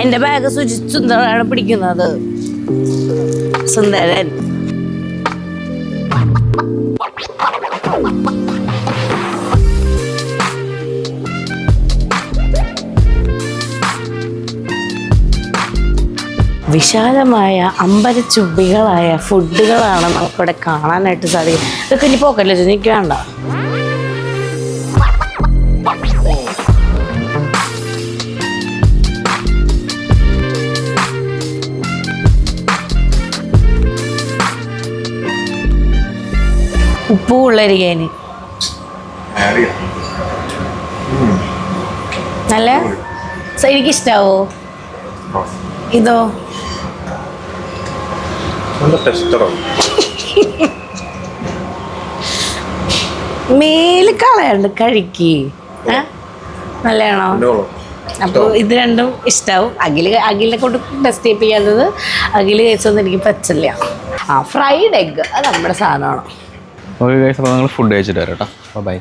എന്റെ ബാഗ് സുജിത് സുന്ദറാണ് പിടിക്കുന്നത്. സുന്ദരൻ. വിശാലമായ അമ്പരച്ചുംബികളായ ഫുഡുകളാണ് നമുക്കിവിടെ കാണാനായിട്ട് സാധിക്കും. ഇതൊക്കെ ഇനി പോക്കല്ലേ, എനിക്ക് വേണ്ട. ഉപ്പ് ഉള്ളരിക്കാന് നല്ല എനിക്കിഷ്ടാവോ? ഇതോ മേല് കളയണ്ട്, കഴിക്ക്. നല്ലതാണോ? അപ്പോൾ ഇത് രണ്ടും ഇഷ്ടാവും. അഖിലിനെ കൊണ്ട് ടെസ്റ്റ് ചെയ്യിപ്പിക്കാത്തത് അഖില് കഴിച്ചൊന്നും എനിക്ക് പറ്റില്ല. ഫ്രൈഡ് എഗ് അത് നമ്മുടെ സാധനമാണ്. ഫുഡ് കഴിച്ചിട്ട് വരാം കേട്ടോ. Bye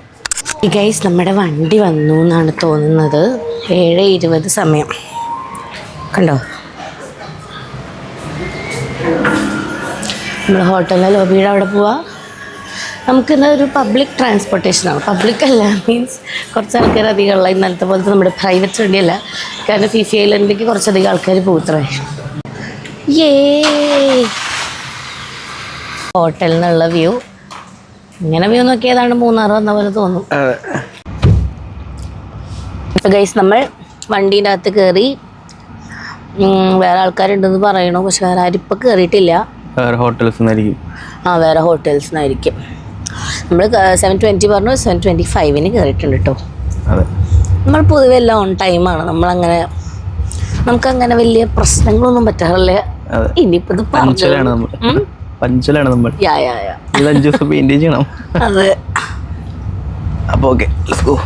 guys. നമ്മുടെ വണ്ടി വന്നു എന്നാണ് തോന്നുന്നത്. 7:20 സമയം കണ്ടോ. നമ്മൾ ഹോട്ടലിലെ ലോബിയുടെ അവിടെ പോവാം. നമുക്കിന്ന് ഒരു പബ്ലിക് ട്രാൻസ്പോർട്ടേഷനാണ്. പബ്ലിക് അല്ല, മീൻസ് കുറച്ച് ആൾക്കാർ അധികമുള്ള, ഇന്നലത്തെ പോലത്തെ നമ്മുടെ പ്രൈവറ്റ് വണ്ടിയല്ല. കാരണം ഫിഫി ഐലൻഡിലേക്ക് കുറച്ചധികം ആൾക്കാർ പോത്രേ. ഹോട്ടലിൽ നിന്നുള്ള വ്യൂ, ഇങ്ങനെ വ്യൂ നോക്കിയതാണ് മൂന്നാർ വന്ന പോലെ തോന്നും. അപ്പോൾ ഗൈസ് നമ്മൾ വണ്ടീൻ്റെ അകത്ത് കയറി. വേറെ ആൾക്കാരുണ്ടെന്ന് പറയണു, പക്ഷെ വേറെ ആരും ഇപ്പം കയറിയിട്ടില്ല. വേറെ ഹോട്ടൽസ് നിന്നായിരിക്കും. നമ്മൾ 7:20 പറഞ്ഞു, 7:25 കയറിയിട്ടുണ്ട് കേട്ടോ. നമ്മൾ പൊതുവെ എല്ലാം ഓൺ ടൈമാണ്. നമുക്കങ്ങനെ വലിയ പ്രശ്നങ്ങളൊന്നും പറ്റാറില്ല. ഇനിയിപ്പോൾ ഇത് പഞ്ചലാണ് നമ്മൾ. അതെ. അപ്പോൾ ഓക്കെ, ലെറ്റ്സ് ഗോ.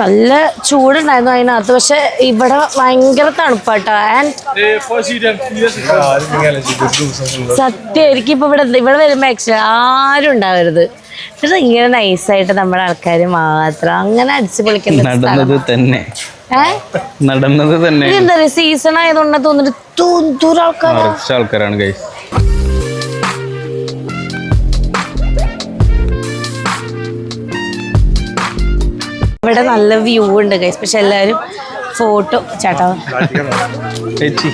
നല്ല ചൂടുണ്ടായിരുന്നു അതിനകത്ത്, പക്ഷെ ഇവിടെ ഭയങ്കര തണുപ്പാട്ടോ. ആൻഡ് സത്യം എനിക്കിപ്പോ ഇവിടെ വരുമ്പോ ആക്ച്വലി ആരും ഉണ്ടാവരുത്. പക്ഷെ ഇങ്ങനെ നൈസായിട്ട് നമ്മുടെ ആൾക്കാർ മാത്രം അങ്ങനെ അടിച്ചു പൊളിക്കുന്ന നടന്നത് തന്നെ എന്താ പറയുക, സീസൺ ആയതുകൊണ്ട് തോന്നിട്ട് ആൾക്കാരാണ് ഗൈസ്. ഇവിടെ നല്ല വ്യൂ ഉണ്ട് ഗൈസ്. പക്ഷെ എല്ലാവരും ഫോട്ടോ ചേട്ടാ ചേച്ചി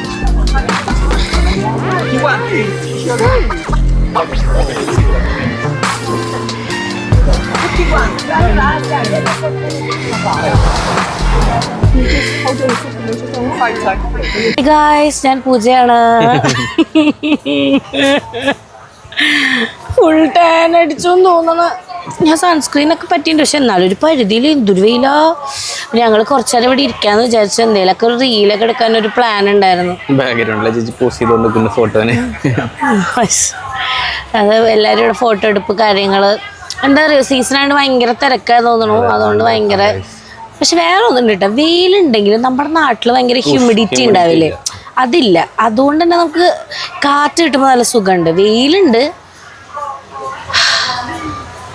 ഗൈസ്, ഞാൻ പൂജയാണ്. ഫുൾ ടാൻ അടിച്ചോന്ന് തോന്നണ. ഞാൻ സൺസ്ക്രീനൊക്കെ പറ്റിയിട്ടുണ്ട്, പക്ഷെ എന്നാലും ഒരു പരിധിയിൽ എന്തൊരു വെയില. ഞങ്ങൾ കുറച്ചേരം ഇവിടെ ഇരിക്കാന്ന് വിചാരിച്ചു. എന്തെങ്കിലുമൊക്കെ ഒരു റീലൊക്കെ എടുക്കാൻ ഒരു പ്ലാൻ ഉണ്ടായിരുന്നു. അത് എല്ലാവരും ഇവിടെ ഫോട്ടോ എടുപ്പ് കാര്യങ്ങൾ എന്താ പറയുക, സീസണായിട്ട് ഭയങ്കര തിരക്കാന്ന് തോന്നണു. അതുകൊണ്ട് ഭയങ്കര, പക്ഷെ വേറെ ഒന്നും കേട്ടോ, വെയിലുണ്ടെങ്കിലും നമ്മുടെ നാട്ടിൽ ഭയങ്കര ഹ്യൂമിഡിറ്റി ഉണ്ടാവില്ലേ, അതില്ല. അതുകൊണ്ട് തന്നെ നമുക്ക് കാറ്റ് കിട്ടുമ്പോൾ നല്ല സുഖമുണ്ട്. വെയിലുണ്ട്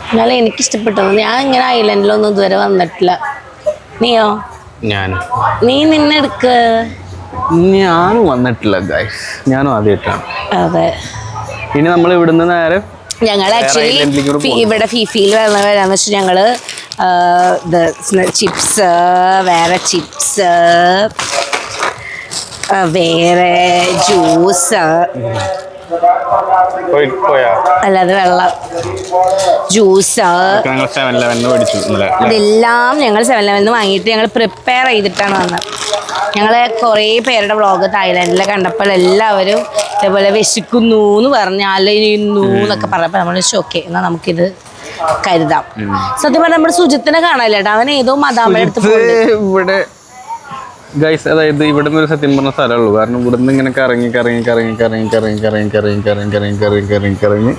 എന്നാലും എനിക്കിഷ്ടപ്പെട്ടത്. ഞാൻ ഇങ്ങനെ ഐലൻഡിലൊന്നും ഇതുവരെ വന്നിട്ടില്ല. നീയോ? നീ നിന്നെടുക്ക്. ഞാനും വന്നിട്ടില്ല ഗൈസ്, ഞാനും ആദ്യമായിട്ടാണ്. അതെ, ഇനി നമ്മൾ ഇവിടുന്ന് നേരെ ഞങ്ങൾ ആക്ച്വലി ഇവിടെ ഫിഫിയിൽ വരാന്ന് വെച്ചാൽ ഞങ്ങള് ചിപ്സ്, വേറെ ചിപ്സ്, വേറെ ജ്യൂസ്, അല്ലാതെ വെള്ളം, ജ്യൂസ്, ഇതെല്ലാം ഞങ്ങൾ 7-Eleven വാങ്ങിയിട്ട് ഞങ്ങൾ പ്രിപ്പയർ ചെയ്തിട്ടാണ് വന്നത്. ഞങ്ങൾ കുറേ പേരുടെ വ്ളോഗ് തായ്ലാൻഡിൽ കണ്ടപ്പോൾ എല്ലാവരും ഇതേപോലെ വിശക്കുന്നു എന്ന് പറഞ്ഞാലിരുന്നു എന്നൊക്കെ പറഞ്ഞപ്പോൾ നമ്മൾ ഓക്കെ എന്നാൽ നമുക്കിത് കരുതാം. സത്യം പറഞ്ഞാൽ നമ്മുടെ സുജിത്തിനെ കാണാനില്ല കേട്ടോ, അവൻ ഏതോ മദാമ്മയുടെ അടുത്ത് ഇവിടെ ഗൈസ്. അതായത് ഇവിടെ നിന്ന് ഒരു സത്യം പറഞ്ഞ സ്ഥലമുള്ളൂ. കാരണം ഇവിടെ നിന്ന് ഇങ്ങനെ കറങ്ങി കറങ്ങി കറങ്ങി കറങ്ങി കറങ്ങി കറങ്ങി കറങ്ങി കറങ്ങി കറങ്ങി കറങ്ങി കറങ്ങി കറങ്ങി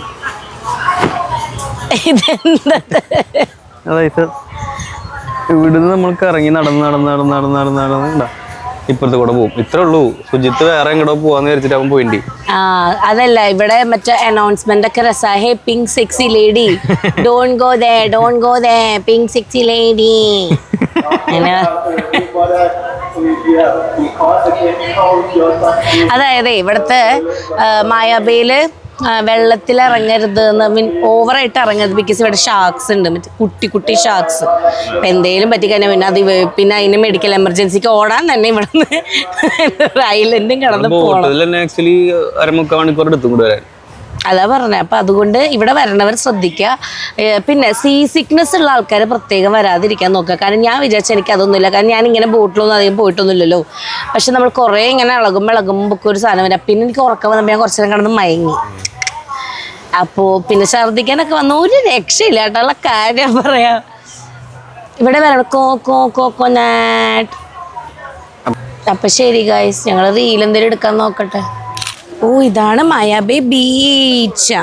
അതായത് ഇവിടുന്ന് നമ്മൾ കറങ്ങി നടന്ന് നടന്ന് നടന്ന് നടന്ന് നടന്ന് നടന്ന് ഇപ്പുറത്ത് കൂടെ പോകും. ഇത്രേ ഉള്ളൂ. സുജിത്ത് വേറെ എങ്ങോട്ടോ പോവാന്ന് വിചാരിച്ചിട്ട് അവൻ പോയിണ്ടി. അതല്ല, ഇവിടെ മറ്റേ അനൗൺസ്മെന്റ് ഒക്കെ രസാ. Hey pink sexy lady, don't go there, don't go there, pink sexy lady. അതായത് ഇവിടുത്തെ മായാബയില് വെള്ളത്തിൽ ഇറങ്ങരുത് എന്ന്, ഓവറായിട്ട് ഇറങ്ങരുത്. ബിക്കോസ് ഇവിടെ ഷാർക്സ് ഉണ്ട്, മറ്റേ കുട്ടി കുട്ടി ഷാർക്സ്. അപ്പം എന്തെങ്കിലും പറ്റിക്കഴിഞ്ഞാൽ പിന്നെ അതിന് മെഡിക്കൽ എമർജൻസിക്ക് ഓടാൻ തന്നെ ഇവിടെ നിന്ന് ഐലൻഡും കടന്ന് പോകണം. അതാ പറഞ്ഞത്. അപ്പം അതുകൊണ്ട് ഇവിടെ വരണവർ ശ്രദ്ധിക്കുക. പിന്നെ സീ സിക്നെസ് ഉള്ള ആൾക്കാർ പ്രത്യേകം വരാതിരിക്കാൻ നോക്കുക. കാരണം ഞാൻ വിചാരിച്ച എനിക്ക് അതൊന്നുമില്ല, കാരണം ഞാൻ ഇങ്ങനെ ബോട്ടിലൊന്നും അധികം പോയിട്ടൊന്നുമില്ലല്ലോ. പക്ഷെ നമ്മൾ കുറേ ഇങ്ങനെ ഇളകുമ്പോൾ ഒരു സാധനം വരാം. പിന്നെ എനിക്ക് ഉറക്കം വന്നപ്പോൾ ഞാൻ കുറച്ചു നേരം കിടന്ന് മയങ്ങി. അപ്പോൾ പിന്നെ ഛർദ്ദിക്കാനൊക്കെ വന്ന ഒരു രക്ഷയില്ല കേട്ടുള്ള കാര്യം പറയാം. ഇവിടെ വരണം കോക്കോനാട്ട്. അപ്പം ശരി ഗൈസ്, ഞങ്ങൾ റീൽ എന്തെങ്കിലും എടുക്കാൻ നോക്കട്ടെ. ഓ, ഇതാണ് മായാബേ ബീച്ച്.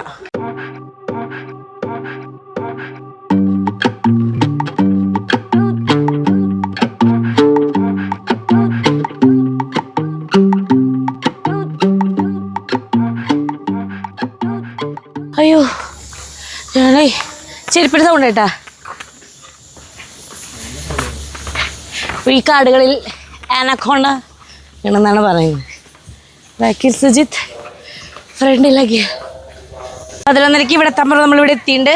അയ്യോ, ഞാനേ ചെരുപ്പിട്ട് സൗണ്ട് കേട്ടാ. ഈ കാടുകളിൽ ആനക്കോണ്ട ആണെന്നാണ് പറയുന്നത്. ബാക്കിൽ സുജിത്ത്, ഫ്രണ്ടിലേക്ക് 11:30 ഇവിടെ എത്താൻ പറഞ്ഞ് നമ്മളിവിടെ എത്തിയിട്ടുണ്ട്.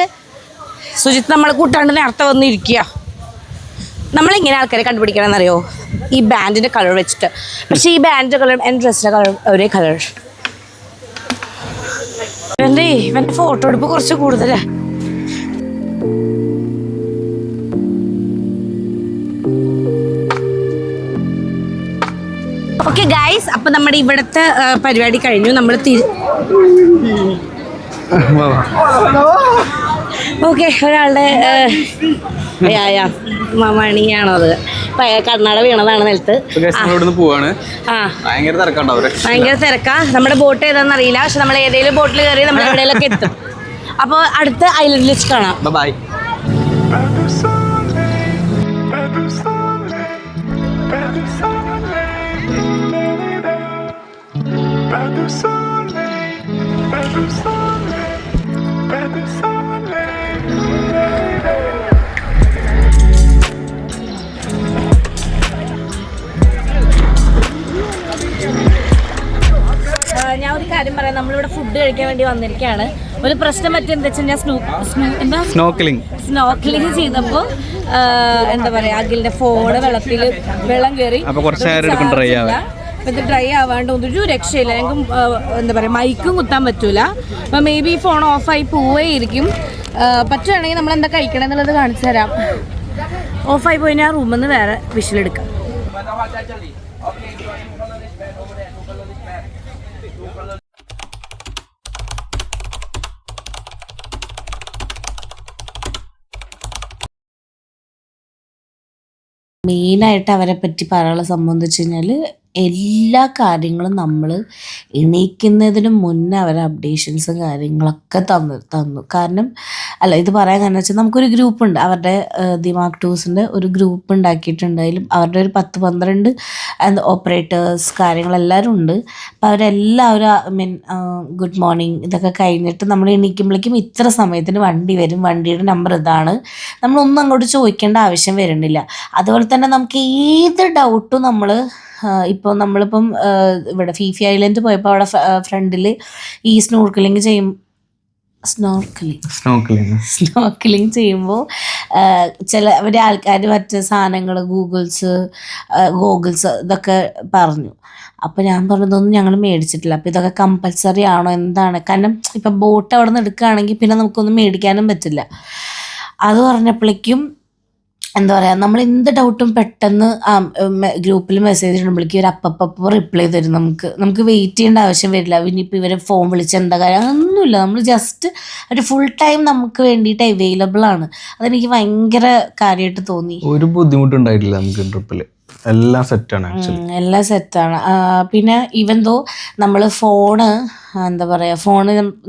സുജിത്ത് നമ്മളെ കൂട്ടാണ്ട് നേരത്തെ വന്നിരിക്കുക. നമ്മളിങ്ങനെ ആൾക്കാരെ കണ്ടുപിടിക്കണമെന്നറിയോ, ഈ ബാൻഡിൻ്റെ കളർ വെച്ചിട്ട്. പക്ഷേ ഈ ബാൻഡിൻ്റെ കളർ എൻ്റെ ഡ്രസ്സിൻ്റെ കളർ ഒരേ കളർ. ഇവൻ്റെ ഫോട്ടോ എടുപ്പ് കുറച്ച് കൂടുതലാണ്. ഓക്കെ ഗൈസ്, അപ്പം നമ്മുടെ ഇവിടുത്തെ പരിപാടി കഴിഞ്ഞു. നമ്മൾ ഓക്കെ, ഒരാളുടെ മണിയാണോ അത്, കർണാടക വീണതാണ് നിലത്ത്. ഭയങ്കര തിരക്കാ. നമ്മുടെ ബോട്ട് ഏതാണെന്ന് അറിയില്ല, പക്ഷെ നമ്മൾ ഏതെങ്കിലും ബോട്ടിൽ കയറി നമ്മൾ എവിടെയെങ്കിലൊക്കെ എത്തും. അപ്പോൾ അടുത്ത ഐലൻഡിൽ വെച്ച് കാണാം. ബൈ. ഞാൻ ഒരു കാര്യം പറയാം, നമ്മളിവിടെ ഫുഡ് കഴിക്കാൻ വേണ്ടി വന്നിരിക്കുകയാണ്. ഒരു പ്രശ്നം പറ്റിയെന്താ വെച്ചാൽ ഞാൻ സ്നോർക്കലിംഗ് ചെയ്തപ്പോൾ എന്താ പറയാ, അഖിലിന്റെ ഫോണ് വെള്ളം കയറി. ഇത് ഡ്രൈ ആവാണ്ട് ഒരു രക്ഷയില്ല. ഞങ്ങൾക്ക് എന്താ പറയുക, മൈക്കും കുത്താൻ പറ്റൂല. അപ്പം മേ ബി ഫോൺ ഓഫായി പോവേയിരിക്കും. പറ്റുവാണെങ്കിൽ നമ്മൾ എന്താ കഴിക്കണം എന്നുള്ളത് കാണിച്ചു തരാം. ഓഫായി പോയി ഞാൻ റൂമിൽ നിന്ന് വേറെ വിഷിലെടുക്കാം. മെയിനായിട്ട് അവരെ പറ്റി പറയാനുള്ള സംബന്ധിച്ച് കഴിഞ്ഞാൽ എല്ലാ കാര്യങ്ങളും നമ്മൾ എണീക്കുന്നതിന് മുന്നേ അവരെ അപ്ഡേഷൻസും കാര്യങ്ങളൊക്കെ തന്നു. കാരണം ഇത് പറയാൻ കാരണം വെച്ചാൽ നമുക്കൊരു ഗ്രൂപ്പുണ്ട്, അവരുടെ ദിമാക് ടൂസിൻ്റെ ഒരു ഗ്രൂപ്പ് ഉണ്ടാക്കിയിട്ടുണ്ട്. അതിലും അവരുടെ ഒരു 10-12 ഓപ്പറേറ്റേഴ്സ് കാര്യങ്ങളെല്ലാവരും ഉണ്ട്. അപ്പോൾ അവരെല്ലാവരും ഗുഡ് മോർണിംഗ് ഇതൊക്കെ കഴിഞ്ഞിട്ട് നമ്മൾ എണീക്കുമ്പോഴേക്കും ഇത്ര സമയത്തിന് വണ്ടി വരും, വണ്ടിയുടെ നമ്പർ ഇതാണ്, നമ്മളൊന്നും അങ്ങോട്ട് ചോദിക്കേണ്ട ആവശ്യം വരുന്നില്ല. അതുപോലെ തന്നെ നമുക്ക് ഏത് ഡൗട്ടും നമ്മളിപ്പം ഇവിടെ ഫീഫി ഐലൻഡ് പോയപ്പോൾ അവിടെ ഫ്രണ്ടിൽ ഈ സ്നോർക്കലിംഗ് ചെയ്യുമ്പോൾ ചില ആൾക്കാർ മറ്റു സാധനങ്ങൾ ഗൂഗിൾസ് ഇതൊക്കെ പറഞ്ഞു. അപ്പോൾ ഞാൻ പറഞ്ഞതൊന്നും ഞങ്ങൾ മേടിച്ചിട്ടില്ല. അപ്പോൾ ഇതൊക്കെ കമ്പൽസറി ആണോ എന്താണ്? കാരണം ഇപ്പം ബോട്ട് അവിടെ നിന്ന് എടുക്കുകയാണെങ്കിൽ പിന്നെ നമുക്കൊന്നും മേടിക്കാനും പറ്റില്ല. അത് പറഞ്ഞപ്പോഴേക്കും എന്താ പറയുക, നമ്മൾ എന്ത് ഡൗട്ടും പെട്ടെന്ന് ഗ്രൂപ്പിൽ മെസ്സേജ് ഇടുമ്പോഴേക്കും ഒരു അപ്പം റിപ്ലൈ തരും. നമുക്ക് വെയിറ്റ് ചെയ്യേണ്ട ആവശ്യം വരില്ല. ഇനിയിപ്പോൾ ഇവരെ ഫോൺ വിളിച്ച് എന്താ കാര്യം ഒന്നുമില്ല. നമ്മൾ ജസ്റ്റ് ഒരു ഫുൾ ടൈം നമുക്ക് വേണ്ടിയിട്ട് അവൈലബിൾ ആണ്. അതെനിക്ക് ഭയങ്കര കാര്യമായിട്ട് തോന്നി. ഒരു ബുദ്ധിമുട്ടുണ്ടായിട്ടില്ല നമുക്ക് ട്രിപ്പിൽ. എല്ലാം സെറ്റാണ്. പിന്നെ ഈവൻ ദോ നമ്മൾ ഫോണ്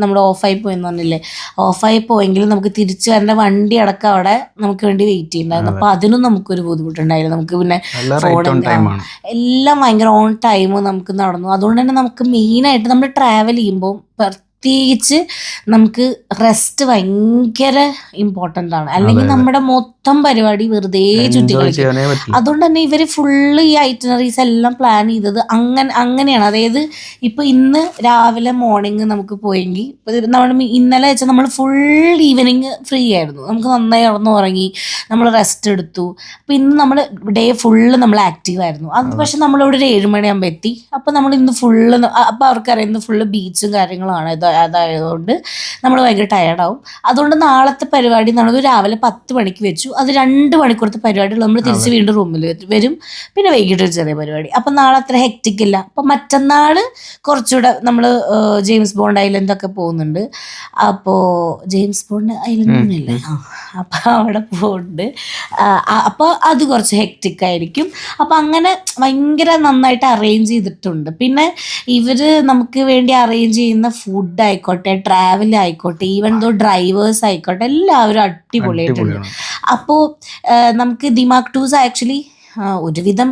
നമ്മൾ ഓഫായി പോയെന്ന് പറഞ്ഞില്ലേ, ഓഫായി പോയെങ്കിലും നമുക്ക് തിരിച്ചു വരേണ്ട വണ്ടി അടക്കം അവിടെ നമുക്ക് വേണ്ടി വെയിറ്റ് ചെയ്യുന്നുണ്ടായിരുന്നു. അപ്പോൾ അതിനും നമുക്കൊരു ബുദ്ധിമുട്ടുണ്ടായില്ല. നമുക്ക് പിന്നെ എല്ലാം ഭയങ്കര ഓൺ ടൈം നമുക്ക് നടന്നു. അതുകൊണ്ട് തന്നെ നമുക്ക് മെയിനായിട്ട് നമ്മൾ ട്രാവൽ ചെയ്യുമ്പോൾ പ്രത്യേകിച്ച് നമുക്ക് റെസ്റ്റ് ഭയങ്കര ഇമ്പോർട്ടൻ്റ് ആണ്. അല്ലെങ്കിൽ നമ്മുടെ മൊത്തം പരിപാടി വെറുതെ ചുറ്റി കളിക്കും. അതുകൊണ്ട് തന്നെ ഇവർ ഫുള്ള് ഈ ഐറ്റിനറീസ് എല്ലാം പ്ലാൻ ചെയ്തത് അങ്ങനെയാണ്. അതായത് ഇപ്പോൾ ഇന്ന് രാവിലെ മോർണിംഗ് നമുക്ക് പോയെങ്കിൽ നമ്മൾ ഇന്നലെ വെച്ചാൽ നമ്മൾ ഫുൾ ഈവനിങ് ഫ്രീ ആയിരുന്നു, നമുക്ക് നന്നായി ഉറങ്ങി, നമ്മൾ റെസ്റ്റ് എടുത്തു. അപ്പോൾ ഇന്ന് നമ്മൾ ഡേ ഫുള്ള് നമ്മൾ ആക്റ്റീവ് ആയിരുന്നു. അത് പക്ഷെ നമ്മളിവിടെ ഒരു 7 മണിയാകുമ്പോൾ എത്തി. അപ്പോൾ നമ്മൾ ഇന്ന് ഫുള്ള്, അപ്പോൾ അവർക്കറിയാം ഇന്ന് ഫുള്ള് ബീച്ചും കാര്യങ്ങളാണ്. അതായതുകൊണ്ട് നമ്മൾ ഭയങ്കര ടയർഡാവും. അതുകൊണ്ട് നാളത്തെ പരിപാടി നമ്മൾ രാവിലെ 10 മണിക്ക് വെച്ചു. അത് 2 മണിക്കൂറത്തെ പരിപാടികൾ നമ്മൾ തിരിച്ച് വീണ്ടും റൂമിൽ വരും. പിന്നെ വൈകിട്ട് ഒരു ചെറിയ പരിപാടി. അപ്പം നാളെ അത്ര ഹെക്റ്റിക് ഇല്ല. അപ്പം മറ്റന്നാൾ കുറച്ചുകൂടെ നമ്മൾ ജെയിംസ് ബോണ്ട് ഐലൻഡൊക്കെ പോകുന്നുണ്ട്. അപ്പോൾ ജെയിംസ് ബോണ്ട് ഐലൻഡിനല്ലേ, അപ്പോൾ അവിടെ പോകുന്നുണ്ട്. അപ്പോൾ അത് കുറച്ച് ഹെക്റ്റിക് ആയിരിക്കും. അപ്പം അങ്ങനെ ഭയങ്കര നന്നായിട്ട് അറേഞ്ച് ചെയ്തിട്ടുണ്ട്. പിന്നെ ഇവർ നമുക്ക് വേണ്ടി അറേഞ്ച് ചെയ്യുന്ന ഫുഡ് ആയിക്കോട്ടെ, ട്രാവൽ ആയിക്കോട്ടെ, ഈവൻ ദോ ഡ്രൈവേഴ്സ് ആയിക്കോട്ടെ, എല്ലാവരും അടിപൊളിയായിട്ടുണ്ട്. അപ്പോൾ നമുക്ക് ദിമാക് ടൂസ് ആക്ച്വലി ഒരുവിധം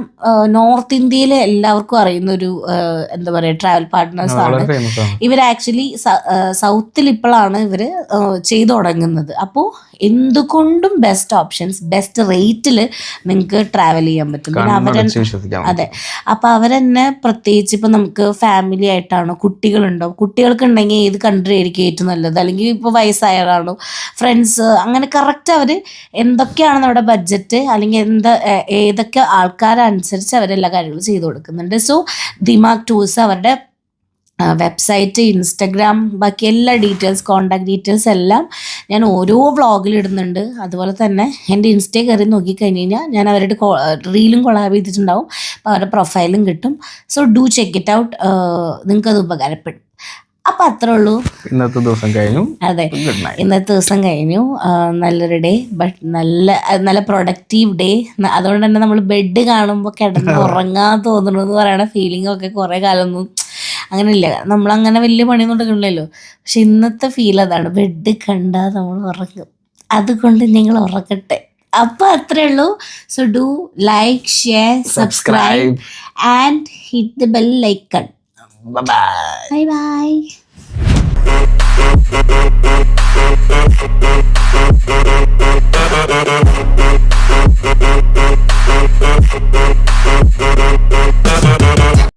നോർത്ത് ഇന്ത്യയിൽ എല്ലാവർക്കും അറിയുന്ന ഒരു എന്താ പറയുക ട്രാവൽ പാർട്ട്നേഴ്സ് ആണ്. ഇവർ ആക്ച്വലി സൗത്തിൽ ഇപ്പോഴാണ് ഇവർ ചെയ്തു തുടങ്ങുന്നത്. അപ്പോൾ എന്തുകൊണ്ടും ബെസ്റ്റ് ഓപ്ഷൻസ്, ബെസ്റ്റ് റേറ്റിൽ നിങ്ങൾക്ക് ട്രാവൽ ചെയ്യാൻ പറ്റും. പിന്നെ അതെ, അപ്പോൾ അവരെന്നെ പ്രത്യേകിച്ച് ഇപ്പം നമുക്ക് ഫാമിലി ആയിട്ടാണോ, കുട്ടികളുണ്ടോ, കുട്ടികൾക്ക് ഉണ്ടെങ്കിൽ ഏത് കൺട്രി ആയിരിക്കും ഏറ്റവും നല്ലത്, അല്ലെങ്കിൽ ഇപ്പോൾ വയസ്സായവരാണോ, ഫ്രണ്ട്സ്, അങ്ങനെ കറക്റ്റ് അവർ എന്തൊക്കെയാണ് നമ്മുടെ ബഡ്ജറ്റ്, അല്ലെങ്കിൽ ഏതൊക്കെ ആൾക്കാരനുസരിച്ച് അവരെല്ലാ കാര്യങ്ങളും ചെയ്തു കൊടുക്കുന്നുണ്ട്. സോ ദിമാക് ടൂർസ് അവരുടെ വെബ്സൈറ്റ്, ഇൻസ്റ്റഗ്രാം, ബാക്കി എല്ലാ ഡീറ്റെയിൽസ്, കോൺടാക്ട് ഡീറ്റെയിൽസ് എല്ലാം ഞാൻ ഓരോ വ്ളോഗിൽ ഇടുന്നുണ്ട്. അതുപോലെ തന്നെ എൻ്റെ ഇൻസ്റ്റയിൽ കയറി നോക്കിക്കഴിഞ്ഞ് കഴിഞ്ഞാൽ ഞാൻ അവരുടെ റീലും കൊളാബ് ചെയ്തിട്ടുണ്ടാവും. അപ്പോൾ അവരുടെ പ്രൊഫൈലും കിട്ടും. So do check it out, നിങ്ങൾക്കത് ഉപകാരപ്പെടും. അപ്പം അത്രേ ഉള്ളൂ. ഇന്നത്തെ ദിവസം കഴിഞ്ഞു. അതെ, ഇന്നത്തെ ദിവസം കഴിഞ്ഞു. നല്ലൊരു ഡേ, ബട്ട് നല്ല പ്രൊഡക്റ്റീവ് ഡേ. അതുകൊണ്ട് തന്നെ നമ്മൾ ബെഡ് കാണുമ്പോൾ കിടന്ന് ഉറങ്ങാൻ തോന്നുന്നു എന്ന് പറയുന്ന ഫീലിംഗ് ഒക്കെ കുറേ കാലമൊന്നും അങ്ങനെയില്ല. നമ്മളങ്ങനെ വലിയ പണിയൊന്നും എടുക്കണില്ലല്ലോ. പക്ഷെ ഇന്നത്തെ ഫീൽ അതാണ്, ബെഡ് കണ്ടാൽ നമ്മൾ ഉറങ്ങും. അതുകൊണ്ട് നിങ്ങൾ ഉറങ്ങട്ടെ. അപ്പോൾ അത്രേ ഉള്ളൂ. So do like, share, subscribe and hit the bell icon. Bye bye.